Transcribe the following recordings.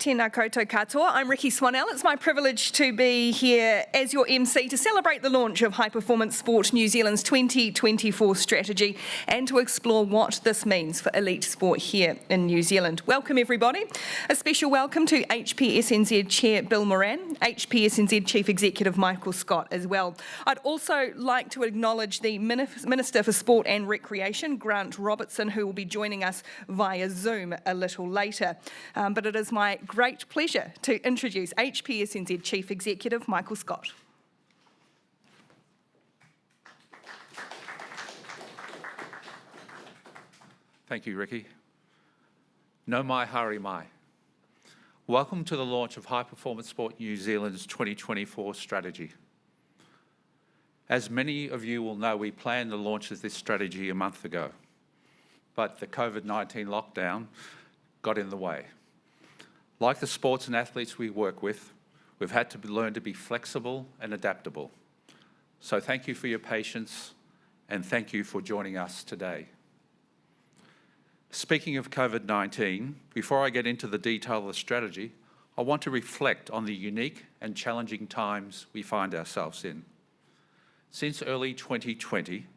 Tēnā koutou katoa. I'm Ricky Swanell. It's my privilege to be here as your MC to celebrate the launch of High Performance Sport New Zealand's 2024 strategy and to explore what this means for elite sport here in New Zealand. Welcome everybody. A special welcome to Hpsnz Chair Bill Moran, Hpsnz Chief Executive Michael Scott as well. I'd also like to acknowledge the Minister for Sport and Recreation, Grant Robertson, who will be joining us via Zoom a little later. But it is my great pleasure to introduce Hpsnz Chief Executive Michael Scott. Thank you, Ricky. No mai, haere mai. Welcome to the launch of High Performance Sport New Zealand's 2024 strategy. As many of you will know, we planned the launch of this strategy a month ago, but the COVID-19 lockdown got in the way. Like the sports and athletes we work with, we've had to learn to be flexible and adaptable. So thank you for your patience and thank you for joining us today. Speaking of COVID-19, before I get into the detail of the strategy, I want to reflect on the unique and challenging times we find ourselves in. Since early 2020,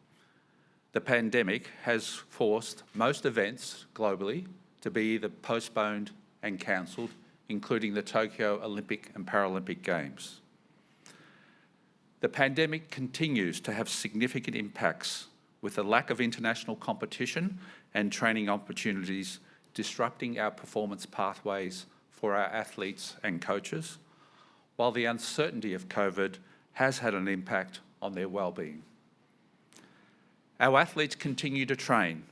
the pandemic has forced most events globally to be either postponed and cancelled, including the Tokyo Olympic and Paralympic Games. The pandemic continues to have significant impacts, with the lack of international competition and training opportunities disrupting our performance pathways for our athletes and coaches, while the uncertainty of COVID has had an impact on their well-being. Our athletes continue to train,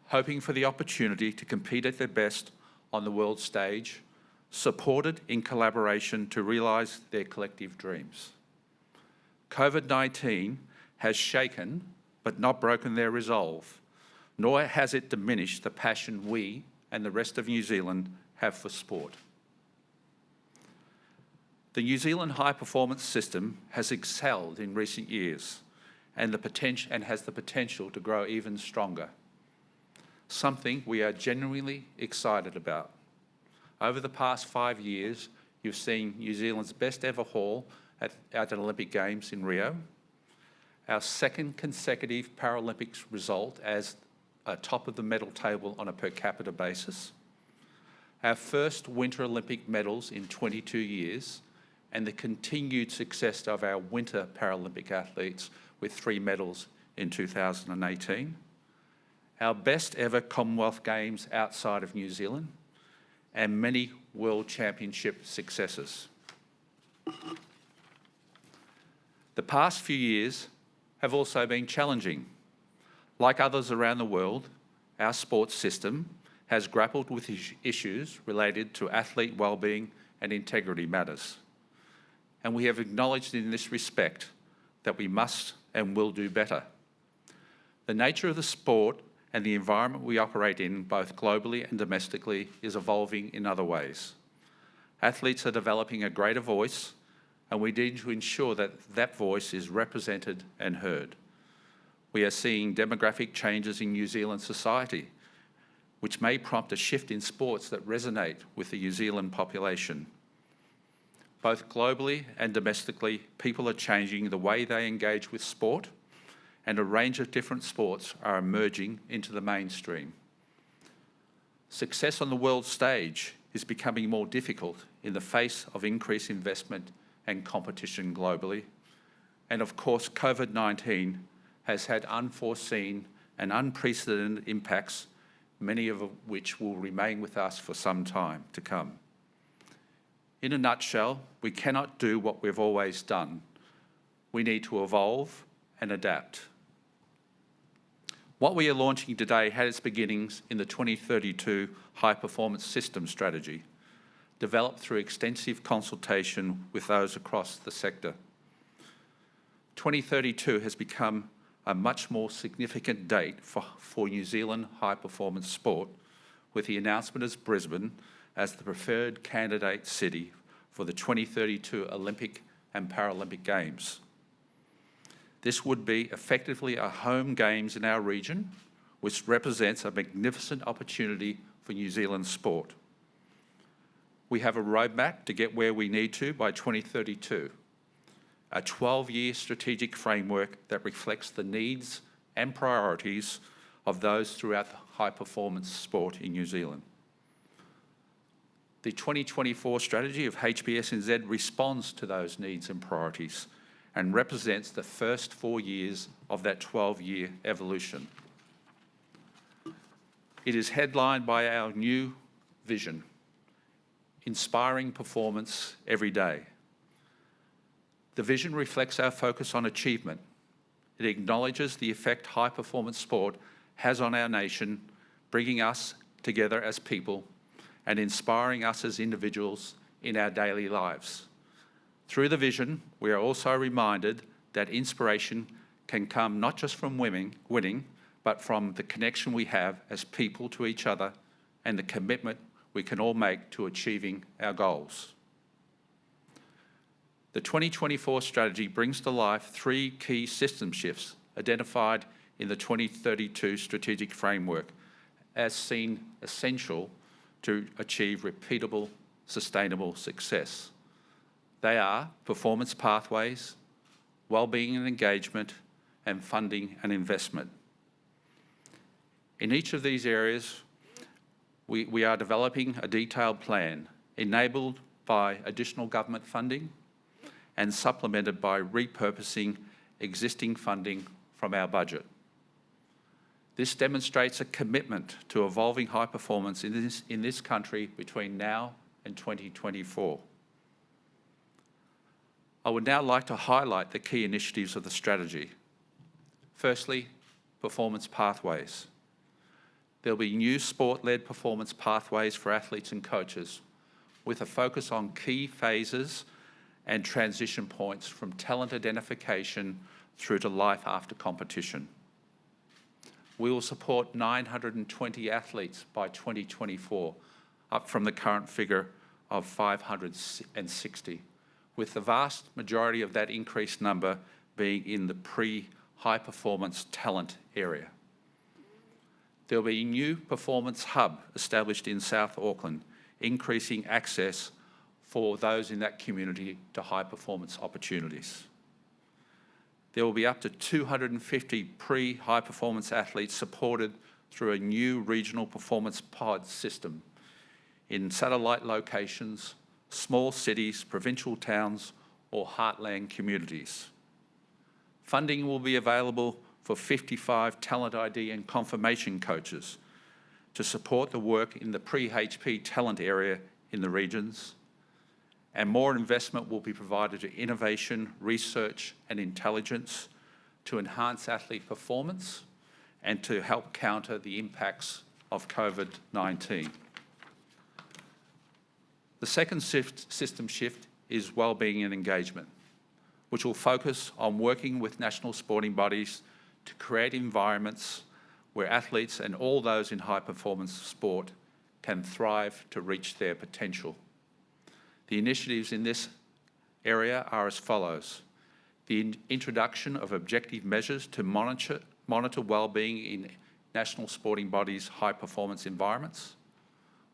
hoping for the opportunity to compete at their best on the world stage, supported in collaboration to realise their collective dreams. COVID-19 has shaken but not broken their resolve, nor has it diminished the passion we and the rest of New Zealand have for sport. The New Zealand high performance system has excelled in recent years and has the potential to grow even stronger, something we are genuinely excited about. Over the past 5 years, you've seen New Zealand's best ever haul at the Olympic Games in Rio, our second consecutive Paralympics result as a top of the medal table on a per capita basis, our first Winter Olympic medals in 22 years, and the continued success of our Winter Paralympic athletes with 3 medals in 2018, our best ever Commonwealth Games outside of New Zealand, and many World Championship successes. The past few years have also been challenging. Like others around the world, our sports system has grappled with issues related to athlete well-being and integrity matters. And we have acknowledged in this respect that we must and will do better. The nature of the sport and the environment we operate in, both globally and domestically, is evolving in other ways. Athletes are developing a greater voice, and we need to ensure that that voice is represented and heard. We are seeing demographic changes in New Zealand society, which may prompt a shift in sports that resonate with the New Zealand population. Both globally and domestically, people are changing the way they engage with sport, and a range of different sports are emerging into the mainstream. Success on the world stage is becoming more difficult in the face of increased investment and competition globally. And of course, COVID-19 has had unforeseen and unprecedented impacts, many of which will remain with us for some time to come. In a nutshell, we cannot do what we've always done. We need to evolve and adapt. What we are launching today had its beginnings in the 2032 High Performance System Strategy, developed through extensive consultation with those across the sector. 2032 has become a much more significant date for New Zealand high performance sport, with the announcement of Brisbane as the preferred candidate city for the 2032 Olympic and Paralympic Games. This would be effectively a home games in our region, which represents a magnificent opportunity for New Zealand sport. We have a roadmap to get where we need to by 2032, a 12-year strategic framework that reflects the needs and priorities of those throughout the high-performance sport in New Zealand. The 2024 strategy of Hpsnz responds to those needs and priorities and represents the first 4 years of that 12-year evolution. It is headlined by our new vision, inspiring performance every day. The vision reflects our focus on achievement. It acknowledges the effect high-performance sport has on our nation, bringing us together as people and inspiring us as individuals in our daily lives. Through the vision, we are also reminded that inspiration can come not just from winning, but from the connection we have as people to each other and the commitment we can all make to achieving our goals. The 2024 strategy brings to life 3 key system shifts identified in the 2032 strategic framework as seen essential to achieve repeatable, sustainable success. They are performance pathways, wellbeing and engagement, and funding and investment. In each of these areas, we are developing a detailed plan enabled by additional government funding and supplemented by repurposing existing funding from our budget. This demonstrates a commitment to evolving high performance in this country between now and 2024. I would now like to highlight the key initiatives of the strategy. Firstly, performance pathways. There'll be new sport-led performance pathways for athletes and coaches with a focus on key phases and transition points from talent identification through to life after competition. We will support 920 athletes by 2024, up from the current figure of 560, with the vast majority of that increased number being in the pre-high performance talent area. There will be a new performance hub established in South Auckland, increasing access for those in that community to high performance opportunities. There will be up to 250 pre-high performance athletes supported through a new regional performance pod system in satellite locations, small cities, provincial towns, or heartland communities. Funding will be available for 55 talent ID and confirmation coaches to support the work in the pre-HP talent area in the regions, and more investment will be provided to innovation, research and intelligence to enhance athlete performance and to help counter the impacts of COVID-19. The second system shift is wellbeing and engagement, which will focus on working with national sporting bodies to create environments where athletes and all those in high performance sport can thrive to reach their potential. The initiatives in this area are as follows: the introduction of objective measures to monitor wellbeing in national sporting bodies' high performance environments.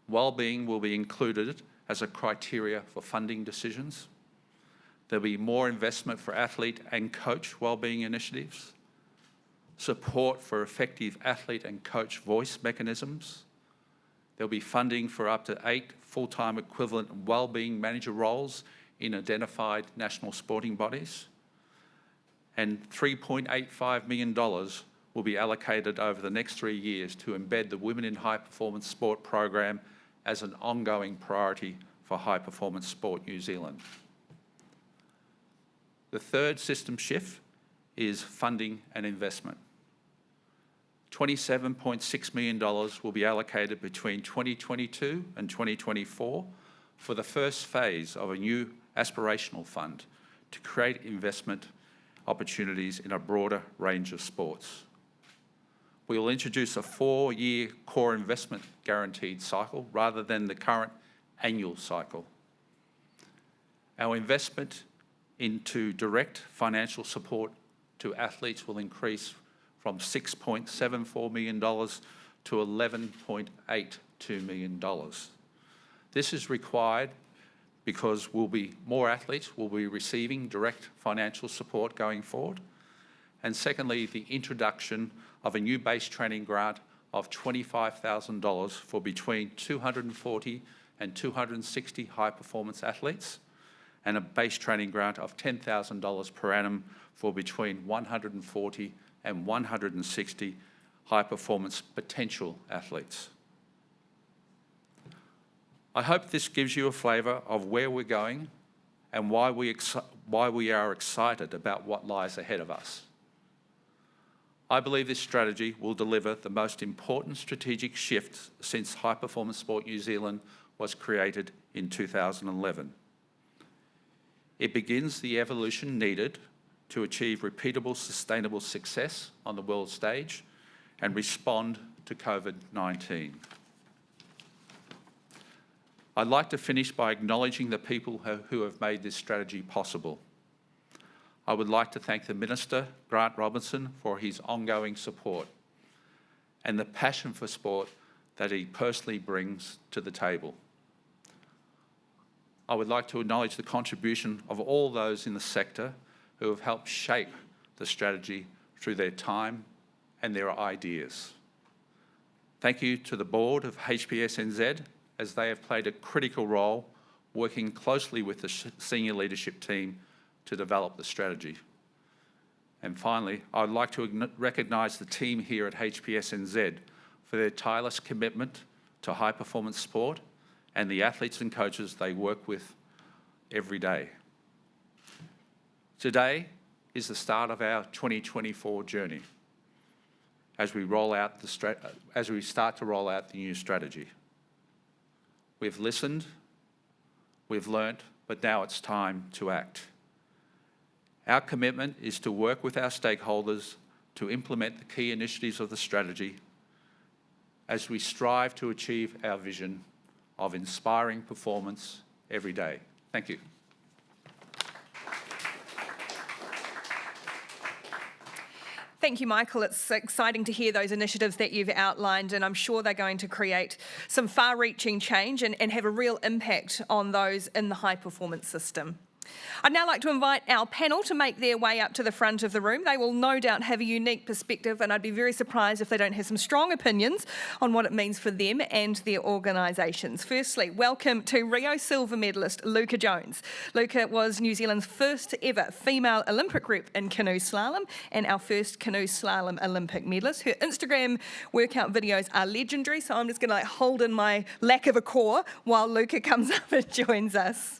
Wellbeing will be included as a criteria for funding decisions. There'll be more investment for athlete and coach wellbeing initiatives, support for effective athlete and coach voice mechanisms. There'll be funding for up to 8 full-time equivalent wellbeing manager roles in identified national sporting bodies. And $3.85 million will be allocated over the next 3 years to embed the Women in High Performance Sport program as an ongoing priority for high performance sport New Zealand. The third system shift is funding and investment. $27.6 million will be allocated between 2022 and 2024 for the first phase of a new aspirational fund to create investment opportunities in a broader range of sports. We will introduce a 4-year core investment guaranteed cycle rather than the current annual cycle. Our investment into direct financial support to athletes will increase from $6.74 million to $11.82 million. This is required because more athletes will be receiving direct financial support going forward. And secondly, the introduction of a new base training grant of $25,000 for between 240 and 260 high-performance athletes, and a base training grant of $10,000 per annum for between 140 and 160 high-performance potential athletes. I hope this gives you a flavour of where we're going and why we are excited about what lies ahead of us. I believe this strategy will deliver the most important strategic shift since High Performance Sport New Zealand was created in 2011. It begins the evolution needed to achieve repeatable, sustainable success on the world stage and respond to COVID-19. I'd like to finish by acknowledging the people who have made this strategy possible. I would like to thank the Minister, Grant Robertson, for his ongoing support and the passion for sport that he personally brings to the table. I would like to acknowledge the contribution of all those in the sector who have helped shape the strategy through their time and their ideas. Thank you to the board of Hpsnz, as they have played a critical role working closely with the senior leadership team to develop the strategy. And finally, I'd like to recognise the team here at Hpsnz for their tireless commitment to high performance sport and the athletes and coaches they work with every day. Today is the start of our 2024 journey as we start to roll out the new strategy. We've listened, we've learnt, but now it's time to act. Our commitment is to work with our stakeholders to implement the key initiatives of the strategy as we strive to achieve our vision of inspiring performance every day. Thank you. Thank you, Michael. It's exciting to hear those initiatives that you've outlined, and I'm sure they're going to create some far-reaching change and have a real impact on those in the high-performance system. I'd now like to invite our panel to make their way up to the front of the room. They will no doubt have a unique perspective, and I'd be very surprised if they don't have some strong opinions on what it means for them and their organisations. Firstly, welcome to Rio silver medalist Luca Jones. Luca was New Zealand's first ever female Olympic rep in canoe slalom and our first canoe slalom Olympic medalist. Her Instagram workout videos are legendary, so I'm just going to hold in my lack of a core while Luca comes up and joins us.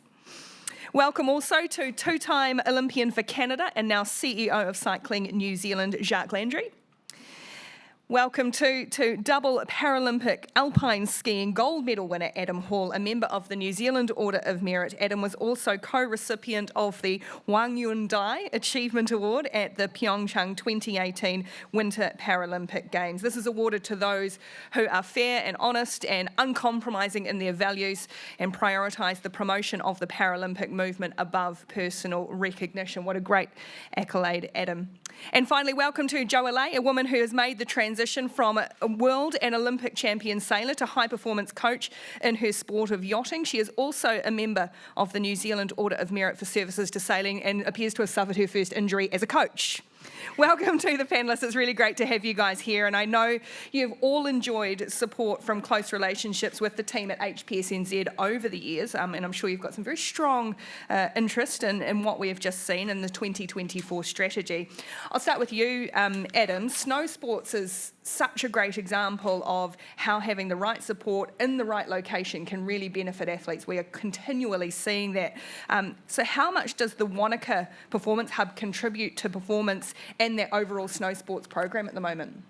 Welcome also to two-time Olympian for Canada and now CEO of Cycling New Zealand, Jacques Landry. Welcome to double Paralympic alpine skiing gold medal winner Adam Hall, a member of the New Zealand Order of Merit. Adam was also co-recipient of the Wang Yun Dai Achievement Award at the Pyeongchang 2018 Winter Paralympic Games. This is awarded to those who are fair and honest and uncompromising in their values and prioritise the promotion of the Paralympic movement above personal recognition. What a great accolade, Adam. And finally, welcome to Joelle, a woman who has made the transition from a world and Olympic champion sailor to high-performance coach in her sport of yachting. She is also a member of the New Zealand Order of Merit for services to sailing and appears to have suffered her first injury as a coach. Welcome to the panellists. It's really great to have you guys here, and I know you've all enjoyed support from close relationships with the team at Hpsnz over the years, and I'm sure you've got some very strong interest in what we have just seen in the 2024 strategy. I'll start with you, Adam. Snow sports is such a great example of how having the right support in the right location can really benefit athletes. We are continually seeing that. So how much does the Wanaka Performance Hub contribute to performance and their overall snow sports program at the moment?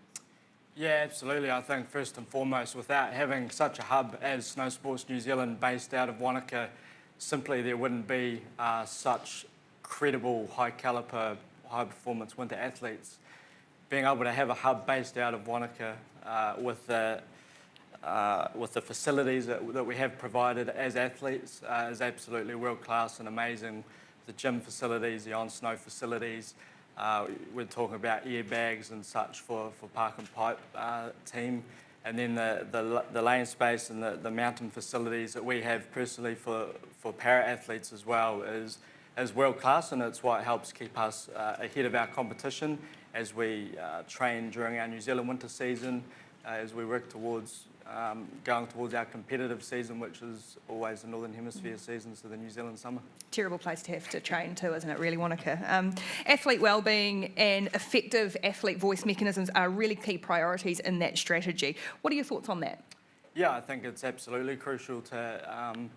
Yeah, absolutely. I think first and foremost, without having such a hub as Snow Sports New Zealand based out of Wanaka, simply there wouldn't be such credible high caliber, high performance winter athletes. Being able to have a hub based out of Wanaka with the facilities that we have provided as athletes is absolutely world class and amazing. The gym facilities, the on-snow facilities. We're talking about airbags and such for Park and Pipe team. And then the lane space and the mountain facilities that we have personally for para-athletes as well is world class, and it's what helps keep us ahead of our competition as we train during our New Zealand winter season, as we work towards going towards our competitive season, which is always the Northern Hemisphere season, so the New Zealand summer. Terrible place to have to train to, isn't it, really, Wanaka? Athlete wellbeing and effective athlete voice mechanisms are really key priorities in that strategy. What are your thoughts on that? Yeah, I think it's absolutely crucial to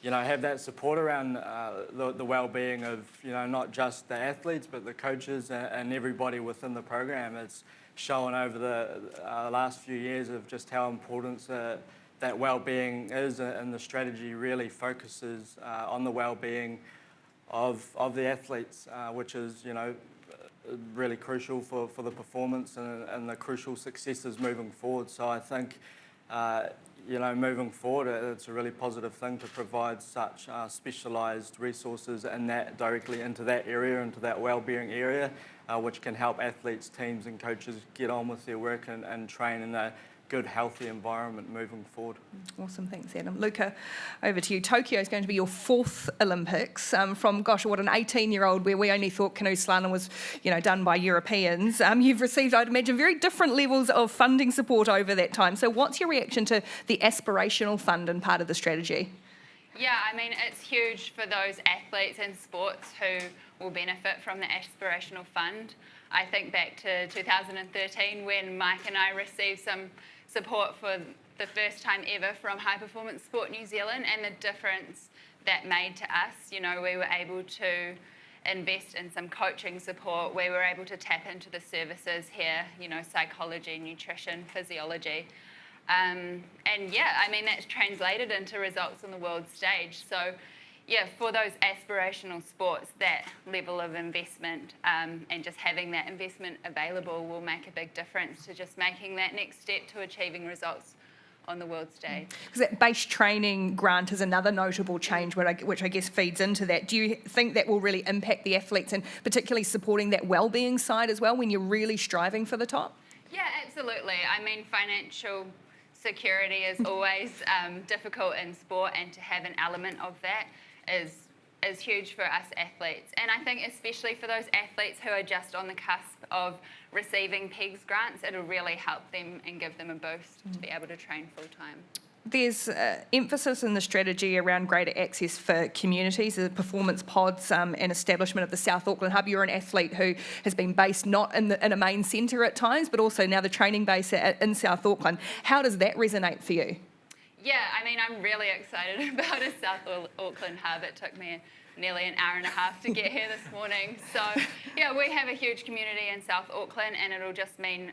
have that support around the well-being of not just the athletes but the coaches and everybody within the program. It's shown over the last few years of just how important that well-being is, and the strategy really focuses on the well-being of the athletes, which is really crucial for the performance and the crucial successes moving forward. So I think moving forward, it's a really positive thing to provide such specialised resources and that directly into that area, into that wellbeing area, which can help athletes, teams and coaches get on with their work and train in a good, healthy environment moving forward. Awesome, thanks Adam. Luca, over to you. Tokyo is going to be your 4th Olympics. From, gosh, what, an 18-year-old where we only thought canoe slalom was, done by Europeans. You've received, I'd imagine, very different levels of funding support over that time. So what's your reaction to the aspirational fund and part of the strategy? Yeah, I mean, it's huge for those athletes and sports who will benefit from the aspirational fund. I think back to 2013 when Mike and I received some support for the first time ever from High Performance Sport New Zealand, and the difference that made to us. We were able to invest in some coaching support. We were able to tap into the services here, psychology, nutrition, physiology. And yeah, I mean, that's translated into results on the world stage. So yeah, for those aspirational sports, that level of investment and just having that investment available will make a big difference to just making that next step to achieving results on the world stage. Because that base training grant is another notable change which I guess feeds into that. Do you think that will really impact the athletes and particularly supporting that wellbeing side as well when you're really striving for the top? Yeah, absolutely. I mean, financial security is always difficult in sport, and to have an element of that is huge for us athletes. And I think especially for those athletes who are just on the cusp of receiving PEGS grants, it'll really help them and give them a boost to be able to train full time. There's emphasis in the strategy around greater access for communities, the performance pods and establishment of the South Auckland hub. You're an athlete who has been based not in a main centre at times, but also now the training base in South Auckland. How does that resonate for you? Yeah, I mean, I'm really excited about a South Auckland hub. It took me nearly an hour and a half to get here this morning. So, yeah, we have a huge community in South Auckland, and it'll just mean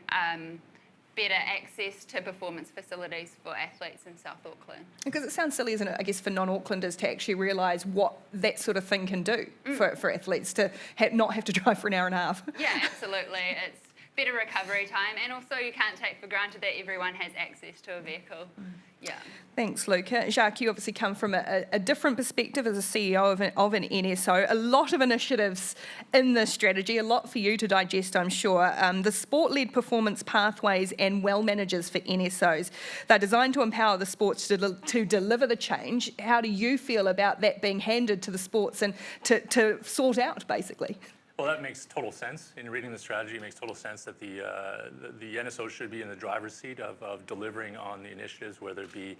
better access to performance facilities for athletes in South Auckland. Because it sounds silly, isn't it, I guess, for non-Aucklanders to actually realise what that sort of thing can do for athletes to not have to drive for an hour and a half. Yeah, absolutely. It's better recovery time, and also you can't take for granted that everyone has access to a vehicle. Yeah. Thanks, Luca. Jacques, you obviously come from a different perspective as a CEO of an NSO. A lot of initiatives in this strategy, a lot for you to digest, I'm sure. The sport-led performance pathways and well managers for NSOs. They're designed to empower the sports to deliver the change. How do you feel about that being handed to the sports and to sort out, basically? Well, that makes total sense. In reading the strategy, it makes total sense that the NSO should be in the driver's seat of delivering on the initiatives, whether it be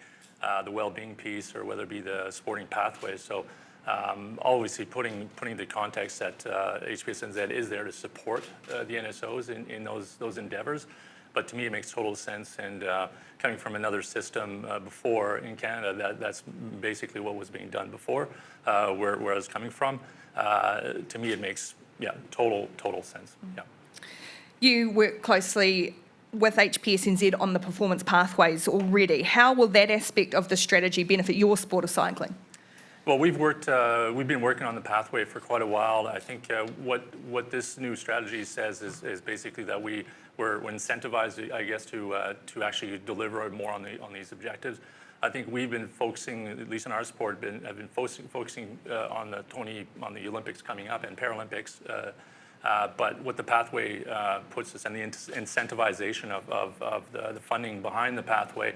the well-being piece or whether it be the sporting pathways. So obviously putting the context that Hpsnz is there to support the NSOs in those endeavors. But to me, it makes total sense. And coming from another system before in Canada, that's basically what was being done before, where I was coming from. To me, it makes total sense. Yeah. You work closely with Hpsnz on the performance pathways already. How will that aspect of the strategy benefit your sport of cycling? Well, we've been working on the pathway for quite a while. I think what this new strategy says is basically that we're incentivized, I guess, to actually deliver more on these objectives. I think we've been focusing, at least in our sport, have been focusing on the Olympics coming up and Paralympics But what the pathway puts us, and the incentivization of the funding behind the pathway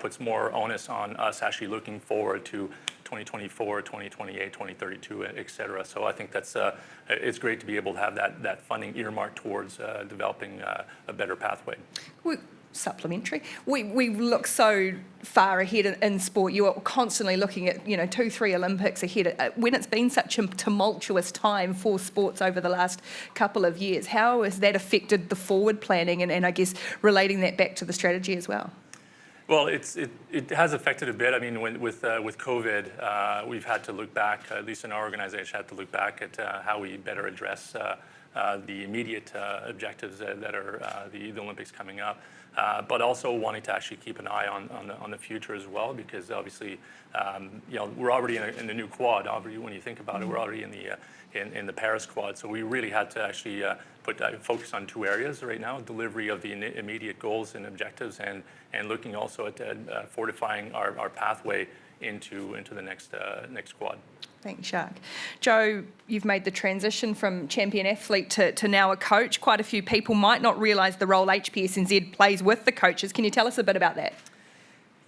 puts more onus on us actually looking forward to 2024, 2028, 2032, et cetera. So I think that's it's great to be able to have that funding earmarked towards developing a better pathway. Supplementary. We look so far ahead in sport. You are constantly looking at 2-3 Olympics ahead. When it's been such a tumultuous time for sports over the last couple of years, how has that affected the forward planning and I guess relating that back to the strategy as well? Well, it has affected a bit. I mean, with COVID, we've had to look back, at least in our organization, had to look back at how we better address the immediate objectives that are the Olympics coming up, but also wanting to actually keep an eye on the future as well, because obviously, we're already in the new quad. Obviously, when you think about it, we're already in the Paris quad. So we really had to actually focus on 2 areas right now: delivery of the immediate goals and objectives, and looking also at fortifying our pathway into the next quad. Thanks, Jacques. Joe, you've made the transition from champion athlete to now a coach. Quite a few people might not realise the role Hpsnz plays with the coaches. Can you tell us a bit about that?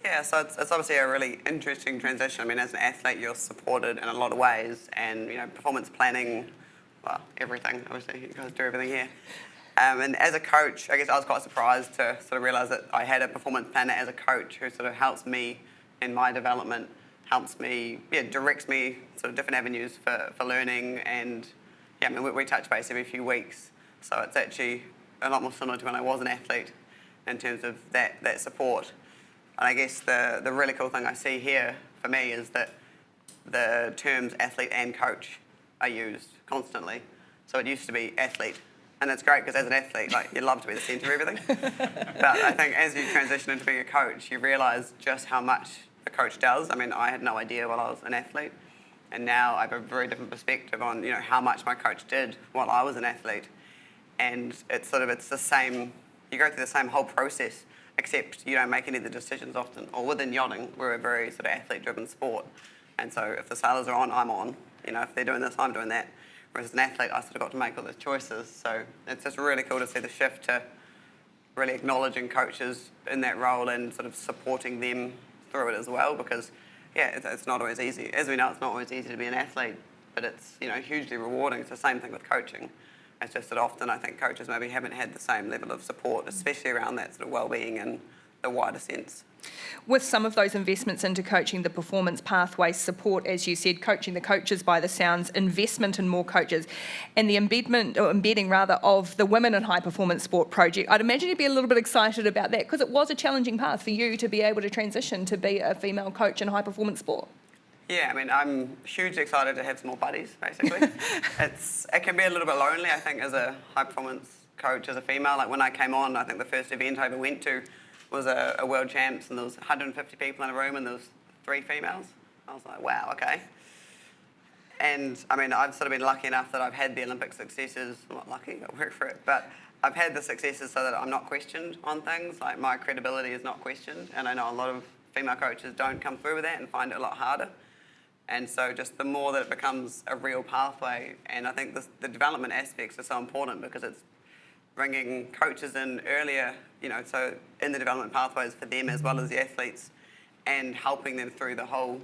Yeah, so it's obviously a really interesting transition. I mean, as an athlete, you're supported in a lot of ways, and performance planning, well, everything. Obviously, you guys do everything here. And as a coach, I guess I was quite surprised to sort of realise that I had a performance planner as a coach who sort of helps me in my development, helps me, directs me sort of different avenues for learning, and I mean, we touch base every few weeks, so it's actually a lot more similar to when I was an athlete in terms of that support. And I guess the really cool thing I see here for me is that the terms athlete and coach are used constantly. So it used to be athlete, and it's great because as an athlete, you love to be the centre of everything. But I think as you transition into being a coach, you realise just how much a coach does. I mean, I had no idea while I was an athlete, and now I have a very different perspective on how much my coach did while I was an athlete. And it's the same. You go through the same whole process, except you don't make any of the decisions often. Or within yachting, we're a very sort of athlete-driven sport, and so if the sailors are on, I'm on. If they're doing this, I'm doing that. Whereas as an athlete, I sort of got to make all those choices. So it's just really cool to see the shift to really acknowledging coaches in that role and sort of supporting them through it as well, because it's not always easy. As we know, it's not always easy to be an athlete, but it's hugely rewarding. It's the same thing with coaching. It's just that often I think coaches maybe haven't had the same level of support, especially around that sort of well-being in the wider sense. With some of those investments into coaching, the performance pathway support, as you said, coaching the coaches by the sounds, investment in more coaches, and the embedding of the Women in High Performance Sport project, I'd imagine you'd be a little bit excited about that, because it was a challenging path for you to be able to transition to be a female coach in high performance sport. Yeah, I mean, I'm hugely excited to have some more buddies, basically. It can be a little bit lonely, I think, as a high performance coach, as a female. Like when I came on, I think the first event I ever went to was a World Champs, and there was 150 people in a room, and there was 3 females. I was like, wow, okay. And I mean, I've sort of been lucky enough that I've had the Olympic successes. I'm not lucky, I work for it, but I've had the successes so that I'm not questioned on things. Like my credibility is not questioned, and I know a lot of female coaches don't come through with that and find it a lot harder. And so just the more that it becomes a real pathway, and I think the development aspects are so important, because it's bringing coaches in earlier, so in the development pathways for them as well as the athletes, and helping them through the whole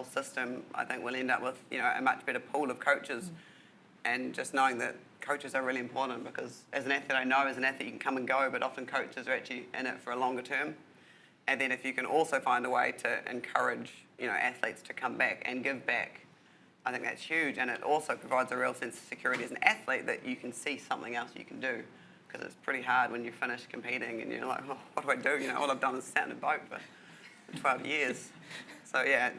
system. I think we'll end up with a much better pool of coaches, and just knowing that coaches are really important, because as an athlete, I know as an athlete you can come and go, but often coaches are actually in it for a longer term. And then if you can also find a way to encourage athletes to come back and give back, I think that's huge. And it also provides a real sense of security as an athlete that you can see something else you can do, because it's pretty hard when you finish competing and you're like, oh, what do I do? All I've done is sat in a boat for 12 years. So yeah,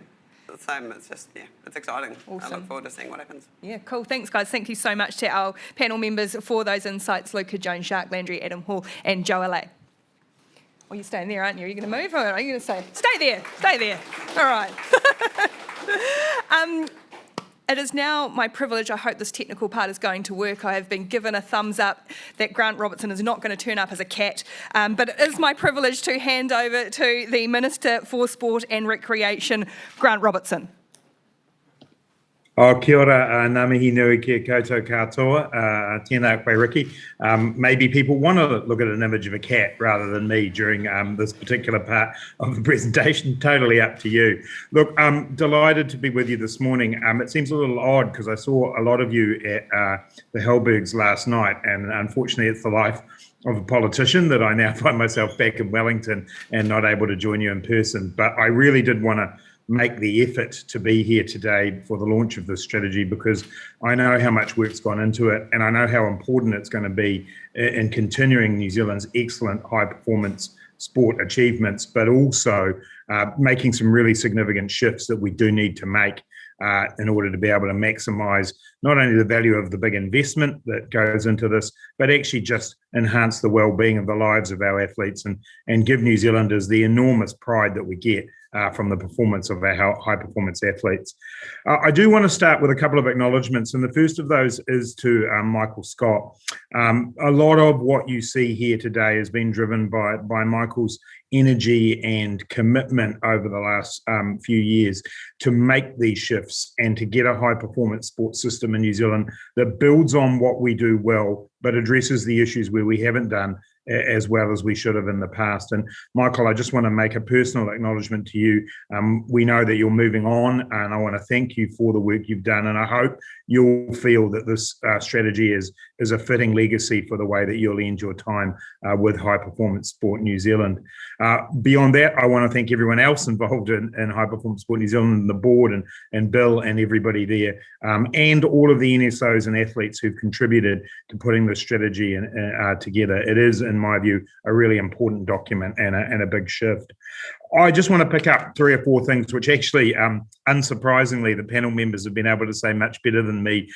the same. It's just, it's exciting. Awesome. I look forward to seeing what happens. Yeah, cool. Thanks, guys. Thank you so much to our panel members for those insights: Luca, Joan, Jacques Landry, Adam Hall, and Joe LA. Well, you're staying there, aren't you? Are you going to move, or are you going to say, stay there, stay there? All right. It is now my privilege, I hope this technical part is going to work. I have been given a thumbs up that Grant Robertson is not going to turn up as a cat, but it is my privilege to hand over to the Minister for Sport and Recreation, Grant Robertson. Kia ora, ngā mihi nui kia koutou katoa, tēnā koe Ricky. Maybe people want to look at an image of a cat rather than me during this particular part of the presentation. Totally up to you. Look, I'm delighted to be with you this morning. It seems a little odd because I saw a lot of you at the Hellbergs last night, and unfortunately it's the life of a politician that I now find myself back in Wellington and not able to join you in person. But I really did want to make the effort to be here today for the launch of this strategy, because I know how much work's gone into it, and I know how important it's going to be in continuing New Zealand's excellent high performance sport achievements, but also making some really significant shifts that we do need to make in order to be able to maximise not only the value of the big investment that goes into this, but actually just enhance the well-being of the lives of our athletes and give New Zealanders the enormous pride that we get from the performance of our high-performance athletes. I do want to start with a couple of acknowledgements, and the first of those is to Michael Scott. A lot of what you see here today has been driven by Michael's energy and commitment over the last few years to make these shifts and to get a high-performance sports system in New Zealand that builds on what we do well, but addresses the issues where we haven't done as well as we should have in the past. And Michael, I just want to make a personal acknowledgement to you. We know that you're moving on, and I want to thank you for the work you've done. And I hope you'll feel that this strategy is a fitting legacy for the way that you'll end your time with High Performance Sport New Zealand. Beyond that, I want to thank everyone else involved in High Performance Sport New Zealand, and the board and Bill and everybody there, and all of the NSOs and athletes who've contributed to putting this strategy together. It is, in my view, a really important document and a big shift. I just want to pick up 3 or 4 things which actually, unsurprisingly, the panel members have been able to say much better than me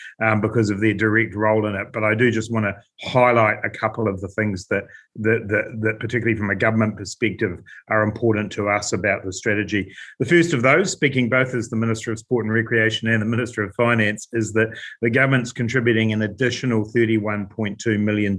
because of their direct role in it. But I do just want to highlight a couple of the things that particularly from a government perspective, are important to us about the strategy. The first of those, speaking both as the Minister of Sport and Recreation and the Minister of Finance, is that the government's contributing an additional $31.2 million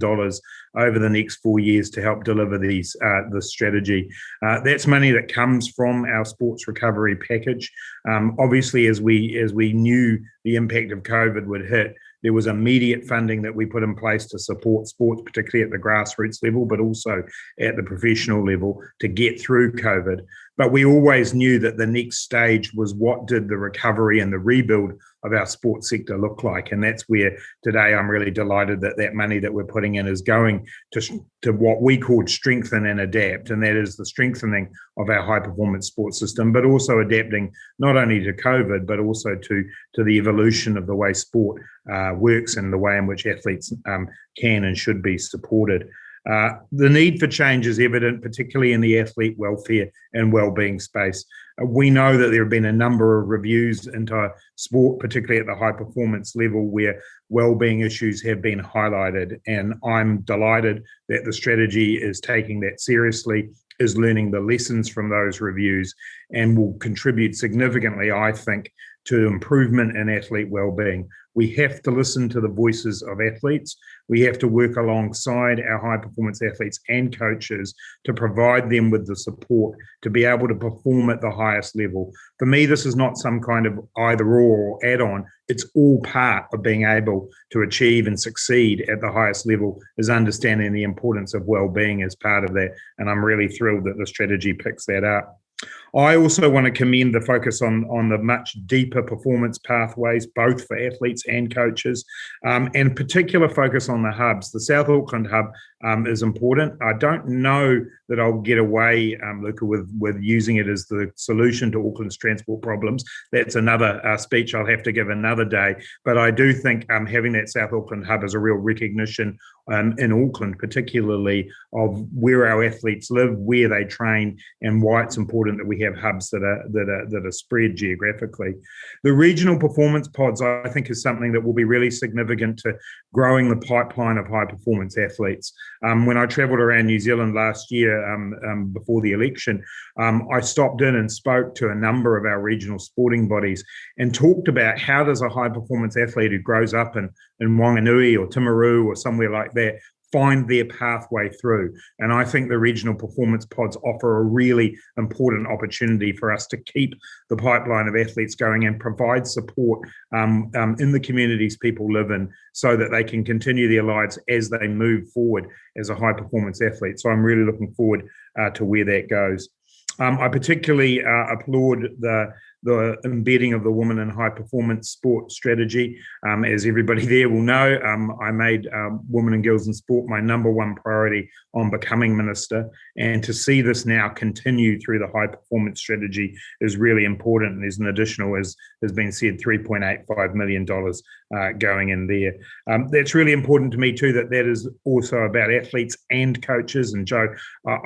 over the next 4 years to help deliver this strategy. That's money that comes from our sports recovery package. Obviously, as we knew the impact of COVID would hit, there was immediate funding that we put in place to support sports, particularly at the grassroots level, but also at the professional level to get through COVID. But we always knew that the next stage was what did the recovery and the rebuild of our sports sector look like. And that's where today I'm really delighted that that money that we're putting in is going to what we called strengthen and adapt. And that is the strengthening of our high performance sports system, but also adapting not only to COVID, but also to the evolution of the way sport works and the way in which athletes can and should be supported. The need for change is evident, particularly in the athlete welfare and wellbeing space. We know that there have been a number of reviews into sport, particularly at the high performance level, where wellbeing issues have been highlighted. And I'm delighted that the strategy is taking that seriously, is learning the lessons from those reviews, and will contribute significantly, I think, to improvement in athlete wellbeing. We have to listen to the voices of athletes. We have to work alongside our high performance athletes and coaches to provide them with the support to be able to perform at the highest level. For me, this is not some kind of either or add-on. It's all part of being able to achieve and succeed at the highest level, is understanding the importance of wellbeing as part of that. And I'm really thrilled that the strategy picks that up. I also want to commend the focus on the much deeper performance pathways, both for athletes and coaches, and particular focus on the hubs. The South Auckland hub is important. I don't know that I'll get away, Luca, with using it as the solution to Auckland's transport problems. That's another speech I'll have to give another day. But I do think having that South Auckland hub is a real recognition in Auckland, particularly of where our athletes live, where they train, and why it's important that we have hubs that are spread geographically. The regional performance pods, I think, is something that will be really significant to growing the pipeline of high performance athletes. When I travelled around New Zealand last year before the election, I stopped in and spoke to a number of our regional sporting bodies and talked about how does a high performance athlete who grows up in Wanganui or Timaru or somewhere like that find their pathway through. And I think the regional performance pods offer a really important opportunity for us to keep the pipeline of athletes going and provide support in the communities people live in so that they can continue their lives as they move forward as a high performance athlete. So I'm really looking forward to where that goes. I particularly applaud the embedding of the women in high performance sport strategy. As everybody there will know, I made women and girls in sport my number one priority on becoming minister. And to see this now continue through the high performance strategy is really important. And there's an additional, as has been said, $3.85 million going in there. That's really important to me too, that is also about athletes and coaches. And Joe,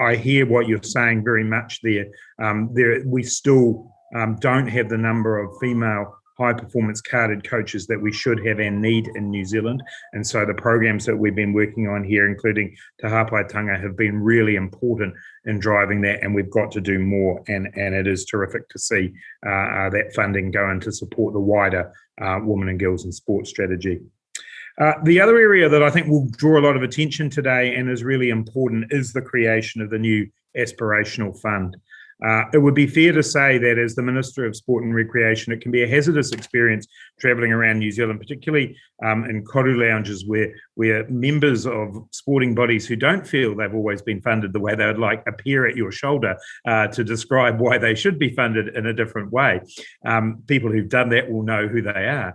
I hear what you're saying very much there. We still don't have the number of female high performance carded coaches that we should have and need in New Zealand. And so the programs that we've been working on here, including Te Hāpaitanga, have been really important in driving that, and we've got to do more. And it is terrific to see that funding go in to support the wider women and girls in sport strategy. The other area that I think will draw a lot of attention today and is really important is the creation of the new aspirational fund. It would be fair to say that as the Minister of Sport and Recreation, it can be a hazardous experience travelling around New Zealand, particularly in koru lounges where members of sporting bodies who don't feel they've always been funded the way they would like appear at your shoulder to describe why they should be funded in a different way. People who've done that will know who they are.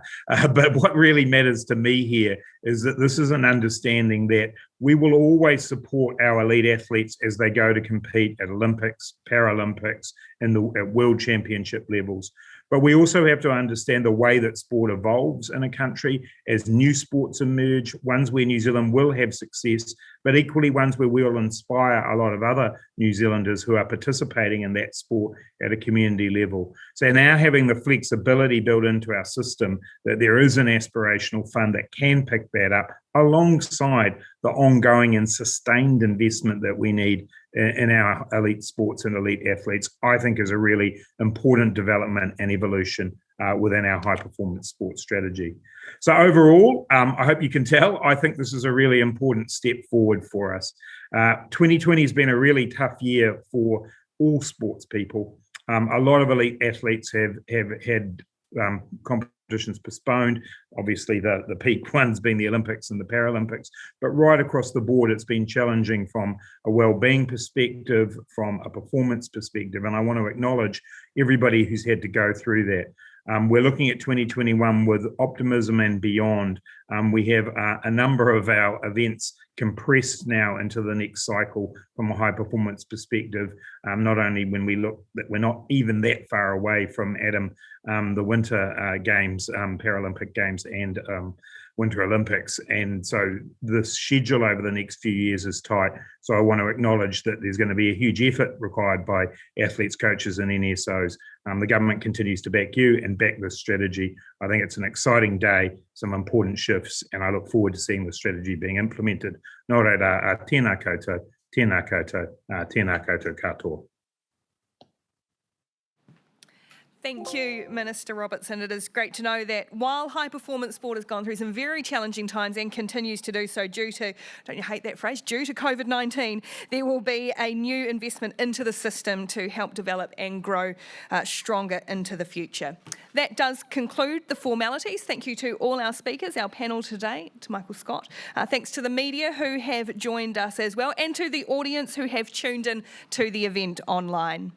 But what really matters to me here is that this is an understanding that we will always support our elite athletes as they go to compete at Olympics, Paralympics, and at World Championship levels. But we also have to understand the way that sport evolves in a country as new sports emerge, ones where New Zealand will have success, but equally ones where we'll inspire a lot of other New Zealanders who are participating in that sport at a community level. So now having the flexibility built into our system that there is an aspirational fund that can pick that up alongside the ongoing and sustained investment that we need in our elite sports and elite athletes, I think is a really important development and evolution within our high performance sports strategy. So overall, I hope you can tell, I think this is a really important step forward for us. 2020 has been a really tough year for all sports people. A lot of elite athletes have had competitions postponed. Obviously, the peak ones being the Olympics and the Paralympics, but right across the board, it's been challenging from a well-being perspective, from a performance perspective, and I want to acknowledge everybody who's had to go through that. We're looking at 2021 with optimism and beyond. We have a number of our events compressed now into the next cycle from a high performance perspective, not only when we look that we're not even that far away from the Winter Games, Paralympic Games and Winter Olympics. And so the schedule over the next few years is tight. So I want to acknowledge that there's going to be a huge effort required by athletes, coaches and NSOs. The government continues to back you and back this strategy. I think it's an exciting day, some important shifts, and I look forward to seeing the strategy being implemented. Nō reira, tēnā koutou, tēnā koutou, tēnā koutou katoa. Thank you, Minister Robertson. It is great to know that while high performance sport has gone through some very challenging times and continues to do so due to, don't you hate that phrase, due to COVID-19, there will be a new investment into the system to help develop and grow stronger into the future. That does conclude the formalities. Thank you to all our speakers, our panel today, to Michael Scott. Thanks to the media who have joined us as well, and to the audience who have tuned in to the event online.